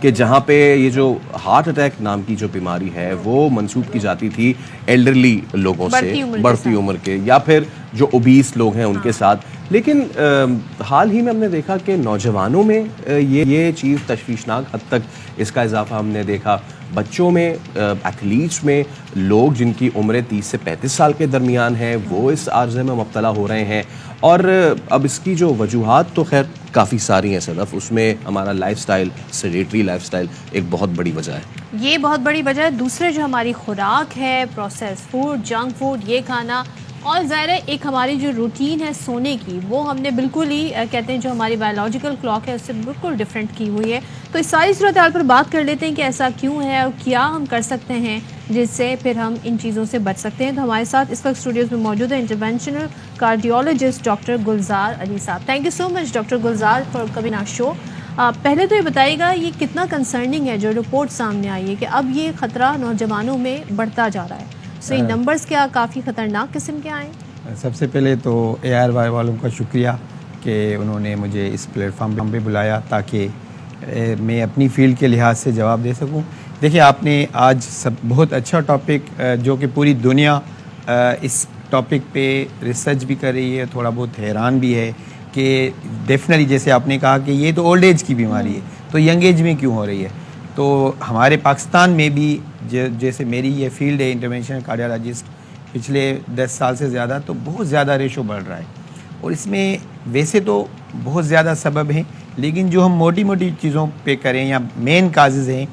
کہ جہاں پہ یہ جو ہارٹ اٹیک نام کی جو بیماری ہے وہ منسوب کی جاتی تھی ایلڈرلی لوگوں سے، بڑھتی عمر کے، یا پھر جو اوبیس لوگ ہیں ان کے ساتھ. لیکن حال ہی میں ہم نے دیکھا کہ نوجوانوں میں یہ چیز تشویشناک حد تک اس کا اضافہ ہم نے دیکھا. بچوں میں، ایتھلیٹس میں، لوگ جن کی عمریں 30 سے 35 سال کے درمیان ہیں وہ اس عارضے میں مبتلا ہو رہے ہیں. اور اب اس کی جو وجوہات تو خیر کافی ساری ہیں صدف، اس میں ہمارا لائف سٹائل، سیڈیٹری لائف سٹائل ایک بہت بڑی وجہ ہے. یہ بہت بڑی وجہ ہے. دوسرے جو ہماری خوراک ہے، پروسیس فوڈ، جنک فوڈ، یہ کھانا، اور ظاہر ہے ایک ہماری جو روٹین ہے سونے کی، وہ ہم نے بالکل ہی کہتے ہیں جو ہماری بایولوجیکل کلاک ہے اس سے بالکل ڈفرینٹ کی ہوئی ہے. تو اس ساری صورتحال پر بات کر لیتے ہیں کہ ایسا کیوں ہے اور کیا ہم کر سکتے ہیں جس سے پھر ہم ان چیزوں سے بچ سکتے ہیں. تو ہمارے ساتھ اس وقت اسٹوڈیوز میں موجود ہے انٹرونشنل cardiologist doctor Gulzar Ali sahab. Thank you so much doctor Gulzar for coming our show. پہلے تو یہ بتائیے گا یہ کتنا کنسرننگ ہے جو رپورٹ سامنے آئی ہے کہ اب یہ خطرہ نوجوانوں میں بڑھتا جا رہا ہے. سو یہ نمبرز کیا کافی خطرناک قسم کے آئے ہیں؟ سب سے پہلے تو ARY والوں کا شکریہ کہ انہوں نے مجھے اس پلیٹ فارم پہ بلایا تاکہ میں اپنی فیلڈ کے لحاظ سے جواب دے سکوں. دیکھیں، آپ نے آج بہت اچھا ٹاپک جو کہ پوری دنیا اس ٹاپک پہ ریسرچ بھی کر رہی ہے، تھوڑا بہت حیران بھی ہے کہ ڈیفینیٹلی جیسے آپ نے کہا کہ یہ تو اولڈ ایج کی بیماری ہے تو ینگ ایج میں کیوں ہو رہی ہے. تو ہمارے پاکستان میں بھی جیسے میری یہ فیلڈ ہے انٹرونشنل کارڈیولوجسٹ، پچھلے 10 سال سے زیادہ تو بہت زیادہ ریشو بڑھ رہا ہے. اور اس میں ویسے تو بہت زیادہ سبب ہیں، لیکن جو ہم موٹی موٹی چیزوں پہ کریں یا مین کازز ہیں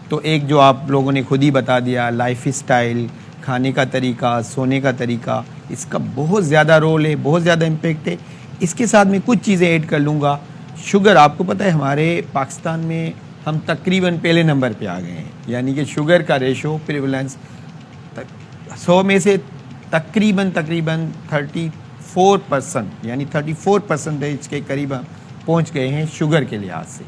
تو ایک جو آپ لوگوں نے خود ہی بتا دیا، لائف سٹائل، کھانے کا طریقہ، سونے کا طریقہ، اس کا بہت زیادہ رول ہے، بہت زیادہ امپیکٹ ہے. اس کے ساتھ میں کچھ چیزیں ایڈ کر لوں گا. شوگر، آپ کو پتہ ہے ہمارے پاکستان میں ہم تقریباً پہلے نمبر پہ آ گئے ہیں، یعنی کہ شوگر کا ریشو پریولنس 100 میں سے تقریباً 34%، یعنی 34% کے قریب پہنچ گئے ہیں شوگر کے لحاظ سے.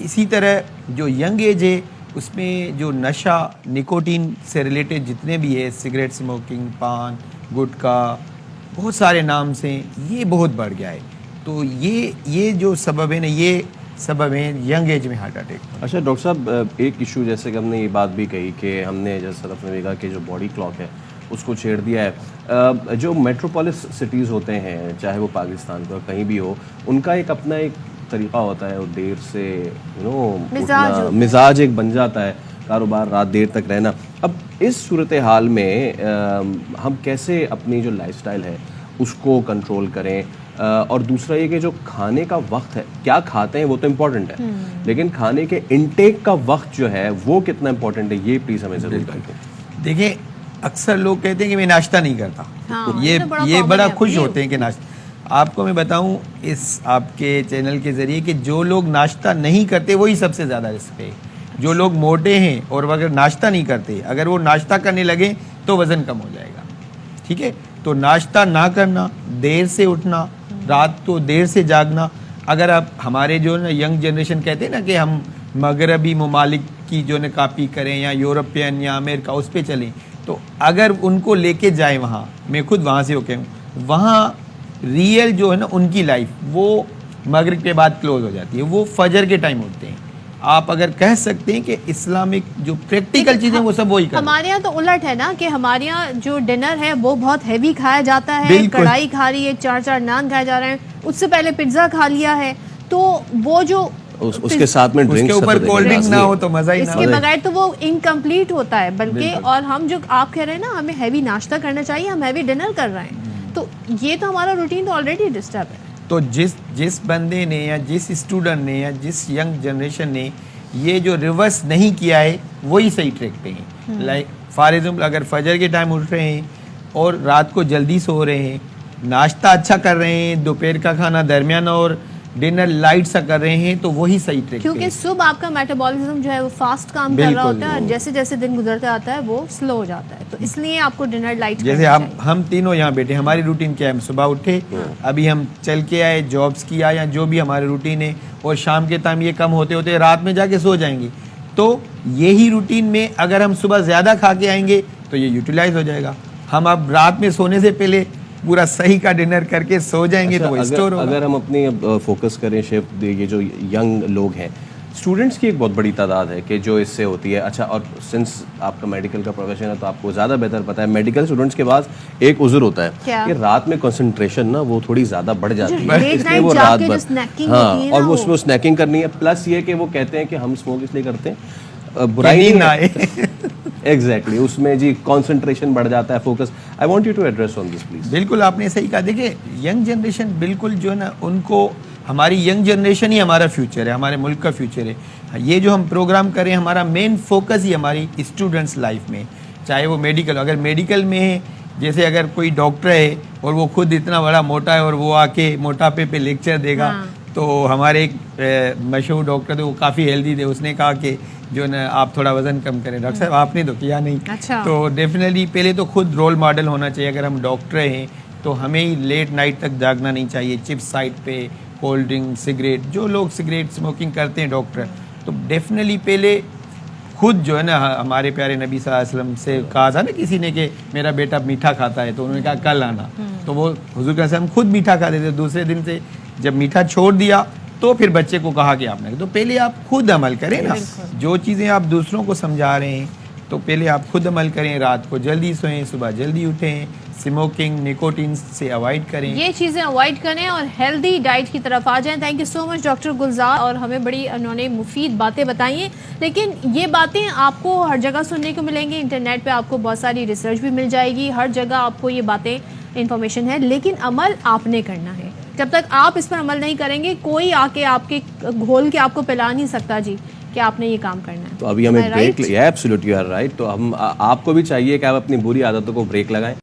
اسی طرح جو ینگ ایج ہے اس میں جو نشہ، نکوٹین سے ریلیٹڈ جتنے بھی ہے، سگریٹ اسموکنگ، پان، گٹکا، بہت سارے نام سے، یہ بہت بڑھ گیا ہے. تو یہ جو سبب ہے نا، یہ سبب ہیں ینگ ایج میں ہارٹ اٹیک. اچھا ڈاکٹر صاحب، ایک ایشو جیسے کہ ہم نے یہ بات بھی کہی کہ ہم نے جیسے صدف نے بھی کہا کہ جو باڈی کلاک ہے اس کو چھیڑ دیا ہے. جو میٹروپولس سٹیز ہوتے ہیں، چاہے وہ پاکستان کا کہیں بھی ہو، ان کا ایک اپنا ایک طریقہ ہوتا ہے، وہ دیر سے مزاج ایک بن جاتا ہے، کاروبار، رات دیر تک رہنا. اب اس صورتحال میں ہم کیسے اپنی جو لائف سٹائل ہے اس کو کنٹرول کریں؟ اور دوسرا یہ کہ جو کھانے کا وقت ہے، کیا کھاتے ہیں وہ تو امپورٹنٹ ہے، لیکن کھانے کے انٹیک کا وقت جو ہے وہ کتنا امپورٹنٹ ہے، یہ پلیز ہمیں ضرور بتائیں. دیکھیں، اکثر لوگ کہتے ہیں کہ میں ناشتہ نہیں کرتا، یہ بڑا خوش ہوتے ہیں کہ ناشتہ. آپ کو میں بتاؤں اس آپ کے چینل کے ذریعے کہ جو لوگ ناشتہ نہیں کرتے وہی سب سے زیادہ رسک ہے. جو لوگ موٹے ہیں اور اگر ناشتہ نہیں کرتے، اگر وہ ناشتہ کرنے لگیں تو وزن کم ہو جائے گا. ٹھیک ہے، تو ناشتہ نہ کرنا، دیر سے اٹھنا، رات کو دیر سے جاگنا. اگر آپ ہمارے جو نا ینگ جنریشن کہتے ہیں نا کہ ہم مغربی ممالک کی جو نا کاپی کریں یا یورپین یا امریکہ اس پہ چلیں، تو اگر ان کو لے کے جائیں وہاں، میں خود وہاں سے ہو کے ہوں، وہاں ریئل جو ہے نا ان کی لائف وہ مغرب کے بعد کلوز ہو جاتی ہے، وہ فجر کے ٹائم اٹھتے ہیں. آپ اگر کہہ سکتے ہیں کہ اسلامک جو پریکٹیکل چیزیں وہ سب وہی کرتے ہیں. ہمارے یہاں تو الٹ ہے نا کہ ہمارے یہاں جو ڈنر ہے وہ بہت ہیوی کھایا جاتا ہے، کڑھائی کھا رہی ہے، 4 نان کھائے جا رہے ہیں، اس سے پہلے پیزا کھا لیا ہے، تو وہ جو اس کے ساتھ میں اس کے اوپر کولڈ ڈرنک نہ ہو تو مزہ ہی نہ ہو، اس کے بغیر تو وہ انکمپلیٹ ہوتا ہے. بلکہ اور ہم جو آپ کہہ رہے ہیں نا ہمیں ہیوی ناشتہ کرنا چاہیے، ہم ہیوی ڈنر کر رہے ہیں، تو یہ تو ہمارا روٹین تو آلریڈی ڈسٹرب ہے. تو جس بندے نے یا جس اسٹوڈنٹ نے یا جس ینگ جنریشن نے یہ جو ریورس نہیں کیا ہے وہی صحیح ٹریک پہ ہیں. لائک فار ایگزامپل اگر فجر کے ٹائم اٹھ رہے ہیں اور رات کو جلدی سو رہے ہیں، ناشتہ اچھا کر رہے ہیں، دوپہر کا کھانا درمیان اور ڈنر لائٹ سا کر رہے ہیں، تو وہی صحیح ٹریک. کیونکہ صبح آپ کا میٹابولزم جو ہے وہ فاسٹ کام کر رہا ہوتا ہے اور جیسے جیسے دن گزرتا آتا ہے وہ سلو ہو جاتا ہے، تو اس لیے آپ کو ڈنر لائٹ. جیسے ہم تینوں یہاں بیٹھے، ہماری روٹین کیا ہے؟ ہم صبح اٹھے، ابھی ہم چل کے آئے، جابس کیا یا جو بھی ہماری روٹین ہے، اور شام کے ٹائم یہ کم ہوتے ہوتے رات میں جا کے سو جائیں گے. تو یہی روٹین میں اگر ہم صبح زیادہ کھا کے آئیں گے تو یہ یوٹیلائز ہو جائے گا. ہم اب رات میں سونے سے پہلے پورا صحیح کا ڈنر کر کے سو جائیں گے تو وہ اسٹور ہوگا. اگر ہم اپنی فوکس کریں شیف، یہ جو ینگ لوگ ہیں اسٹوڈنٹس کی ایک بہت بڑی تعداد ہے کہ جو اس سے ہوتی ہے. اچھا, اور سنس آپ کا میڈیکل کا پروفیشن ہے تو آپ کو زیادہ بہتر پتہ ہے, میڈیکل اسٹوڈنٹس کے پاس ایک عذر ہوتا ہے کہ رات میں کنسنٹریشن نا وہ تھوڑی زیادہ بڑھ جاتی ہے, اس لیے وہ رات بھر, ہاں, اور وہ اس میں اسنیکنگ کرنی ہے. پلس یہ کہ وہ کہتے ہیں کہ ہم اسموک اس لیے کرتے ہیں برائی نہیں آئے. ایگزیکٹلی, اس میں جی کنسنٹریشن بڑھ جاتا ہے, focus. I want you to address on this please. بالکل آپ نے صحیح کہا. دیکھیں ینگ جنریشن بالکل جو ہے نا, ان کو ہماری ینگ جنریشن ہی ہمارا فیوچر ہے, ہمارے ملک کا فیوچر ہے. یہ جو ہم پروگرام کریں ہمارا مین فوکس ہی ہماری اسٹوڈنٹس لائف میں, چاہے وہ میڈیکل, اگر میڈیکل میں ہے, جیسے اگر کوئی ڈاکٹر ہے اور وہ خود اتنا بڑا موٹا ہے اور وہ آ کے موٹاپے پہ لیکچر دے گا, تو ہمارے ایک مشہور ڈاکٹر تھے, وہ کافی ہیلدی تھے, اس نے کہا کہ جو نا آپ تھوڑا وزن کم کریں. ڈاکٹر صاحب آپ نے تو کیا نہیں. تو ڈیفینیٹلی پہلے تو خود رول ماڈل ہونا چاہیے. اگر ہم ڈاکٹر ہیں تو ہمیں ہی لیٹ نائٹ تک جاگنا نہیں چاہیے, چپس سائڈ پہ, کولڈ ڈرنک, سگریٹ, جو لوگ سگریٹ اسموکنگ کرتے ہیں ڈاکٹر, تو ڈیفینیٹلی پہلے خود جو ہے نا, ہمارے پیارے نبی صلی اللہ علیہ وسلم سے کہا تھا نا کسی نے کہ میرا بیٹا میٹھا کھاتا ہے, تو انہوں نے کہا کل آنا. تو وہ حضور صلی اللہ علیہ وسلم خود میٹھا کھاتے تھے, دوسرے دن سے جب میٹھا چھوڑ دیا تو پھر بچے کو کہا کہ آپ نے, تو پہلے آپ خود عمل کریں نا. جو چیزیں آپ دوسروں کو سمجھا رہے ہیں تو پہلے آپ خود عمل کریں. رات کو جلدی سوئیں, صبح جلدی اٹھیں, اسموکنگ, نکوٹین سے اوائڈ کریں, یہ چیزیں اوائڈ کریں اور ہیلدی ڈائٹ کی طرف آ جائیں. Thank you so much doctor Gulzar, اور ہمیں بڑی انہوں نے مفید باتیں بتائی ہیں. لیکن یہ باتیں آپ کو ہر جگہ سننے کو ملیں گی, انٹرنیٹ پہ آپ کو بہت ساری ریسرچ بھی مل جائے گی, ہر جگہ آپ کو یہ باتیں انفارمیشن ہے, لیکن عمل آپ نے کرنا ہے. جب تک آپ اس پر عمل نہیں کریں گے, کوئی آ کے آپ کے گھول کے آپ کو پلا نہیں سکتا جی کہ آپ نے یہ کام کرنا ہے. تو ابھی ہمیں break, absolutely you are right. تو ہم آپ کو بھی چاہیے کہ آپ اپنی بری عادتوں کو بریک لگائیں.